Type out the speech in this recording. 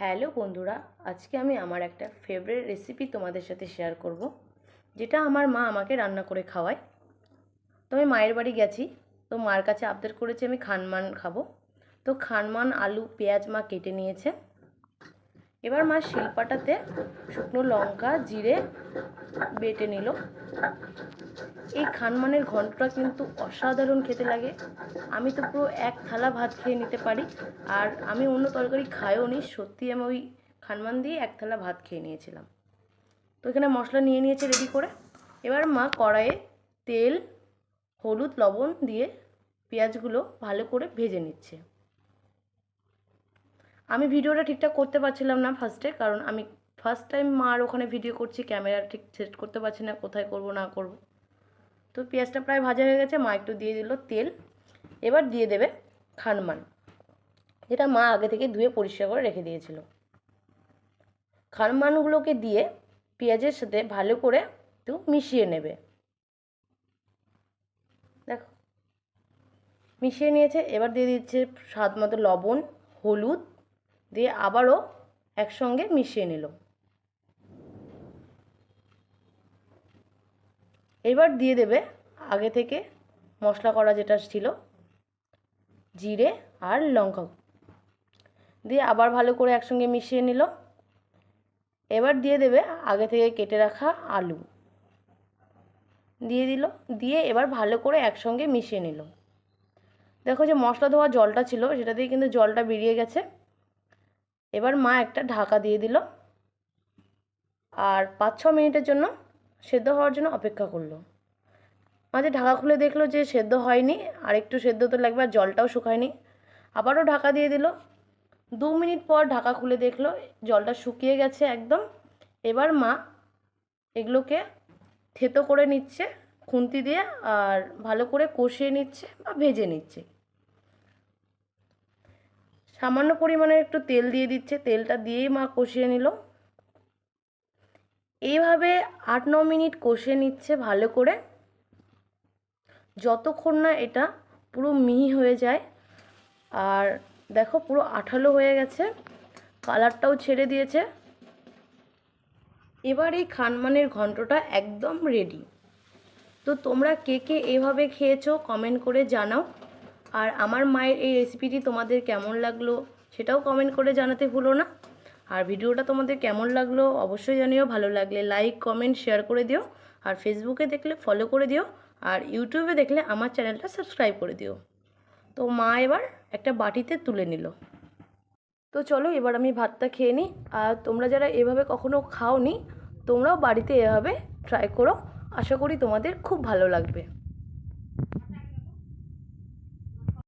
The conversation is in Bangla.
হ্যালো বন্ধুরা, আজকে আমি আমার একটা ফেভারিট রেসিপি তোমাদের সাথে শেয়ার করব, যেটা আমার মা আমাকে রান্না করে খাওয়ায়। তো আমি মায়ের বাড়ি গেছি, তো মার কাছে আবদার করেছি আমি খানমান খাবো। তো খানমান, আলু, পেঁয়াজ মা কেটে নিয়েছে। এবার মা শিলপাটাতে শুকনো লঙ্কা, জিরে বেটে নিল। এই খানমানের ঘন্টটা কিন্তু অসাধারণ খেতে লাগে। আমি তো পুরো এক থালা ভাত খেয়ে নিতে পারি, আর আমি অন্য তরকারি খাইও নি। সত্যি আমি ওই খানমান দিয়ে এক থালা ভাত খেয়ে নিয়েছিলাম। তো এখানে মশলা নিয়ে নিয়েছে রেডি করে। এবার মা কড়াইয়ে তেল, হলুদ, লবণ দিয়ে পেঁয়াজগুলো ভালো করে ভেজে নিচ্ছে। আমি ভিডিওটা ঠিকঠাক করতে পারছিলাম না ফার্স্টে, কারণ আমি ফার্স্ট টাইম মার ওখানে ভিডিও করছি, ক্যামেরা ঠিক সেট করতে পারছি না কোথায় করব না করব। তো পেঁয়াজটা প্রায় ভাজা হয়ে গেছে, মা একটু দিয়ে দিল তেল। এবার দিয়ে দেবে খানমান, যেটা মা আগে থেকে ধুয়ে পরিষ্কার করে রেখে দিয়েছিল। খানমানগুলোকে দিয়ে পেঁয়াজের সাথে ভালো করে একটু মিশিয়ে নেবে। দেখো মিশিয়ে নিয়েছে। এবার দিয়ে দিচ্ছে স্বাদ মতো লবণ, হলুদ দিয়ে আবারও একসঙ্গে মিশিয়ে নিল। এবার দিয়ে দেবে আগে থেকে মশলা করা যেটা ছিল, জিরে আর লঙ্কা দিয়ে আবার ভালো করে একসঙ্গে মিশিয়ে নিল। এবার দিয়ে দেবে আগে থেকে কেটে রাখা আলু, দিয়ে দিল। দিয়ে এবার ভালো করে একসঙ্গে মিশিয়ে নিল। দেখো যে মশলা ধোয়া জলটা ছিল সেটা দিয়ে কিন্তু জলটা বেরিয়ে গেছে। এবার মা একটা ঢাকা দিয়ে দিল আর 5-6 মিনিটের জন্য সেদ্ধ হওয়ার জন্য অপেক্ষা করলো। মাঝে ঢাকা খুলে দেখলো যে সেদ্ধ হয়নি, আর একটু সেদ্ধ তো লাগবে, আর জলটাও শুকায়নি। আবারও ঢাকা দিয়ে দিল। 2 মিনিট পর ঢাকা খুলে দেখলো জলটা শুকিয়ে গেছে একদম। এবার মা এগুলোকে থেতো করে নিচ্ছে খুন্তি দিয়ে, আর ভালো করে কষিয়ে নিচ্ছে বা ভেজে নিচ্ছে। সামান্য পরিমাণে একটু তেল দিয়ে দিচ্ছে, তেলটা দিয়েই মা কষিয়ে নিল। এইভাবে 8-9 মিনিট কষিয়ে নিচ্ছে ভালো করে, যতক্ষণ না এটা পুরো মিহি হয়ে যায়। আর দেখো পুরো আঠালো হয়ে গেছে, কালারটাও ছেড়ে দিয়েছে। এবার এই খানমানের ঘন্টটা একদম রেডি। তো তোমরা কে কে এভাবে খেয়েছো কমেন্ট করে জানাও। আর আমার মায়ের এই রেসিপিটি তোমাদের কেমন লাগলো সেটাও কমেন্ট করে জানাতে ভুলো না। আর ভিডিওটা তোমাদের কেমন লাগলো অবশ্যই জানিও। ভালো লাগলে লাইক, কমেন্ট, শেয়ার করে দিও। আর ফেসবুকে দেখলে ফলো করে দিও, আর ইউটিউবে দেখলে আমার চ্যানেলটা সাবস্ক্রাইব করে দিও। তো মা এবার একটা বাটিতে তুলে নিল। তো চলো এবার আমি ভাতটা খেয়ে নিই। আর তোমরা যারা এভাবে কখনো খাওনি, তোমরাও বাড়িতে এভাবে ট্রাই করো। আশা করি তোমাদের খুব ভালো লাগবে।